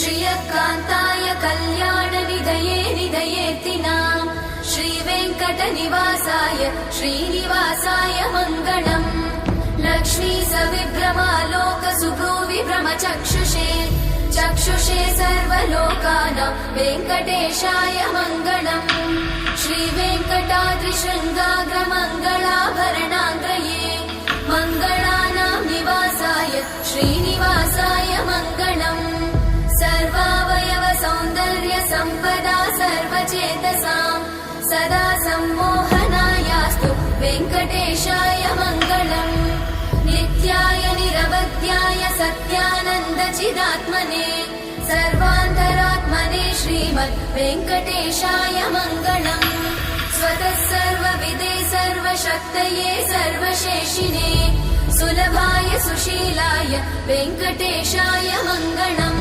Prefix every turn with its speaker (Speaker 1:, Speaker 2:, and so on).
Speaker 1: श्रियकान्ताय कल्याणनिधये निधयेत्तिनाम् श्रीवेङ्कटनिवासाय श्रीनिवासाय मङ्गलम् लक्ष्मी सविभ्रमालोकसुभ्रूविभ्रमचक्षुषे चक्षुषे सर्वलोकानां वेङ्कटेशाय मङ्गलम् श्रीवेङ्कटाद्रिशृङ्गाग्रमङ्गलाभरणाङ्ग्रये मङ्गलानां निवासाय श्रीनिवासाय मङ्गलम् सर्वावयव सौन्दर्य सम्पदा सर्वचेतसां सदा सम्मोहनायास्तु वेङ्कटेशाय मङ्गलम् नित्याय निरवध्याय सत्यानन्दचिदात्मने सर्वान्तरात्मने श्रीमद् वेङ्कटेशाय मङ्गलम् स्वतः सर्वविदे सर्वशक्तये सर्वशेषिने सुलभाय सुशीलाय वेङ्कटेशाय मङ्गलम्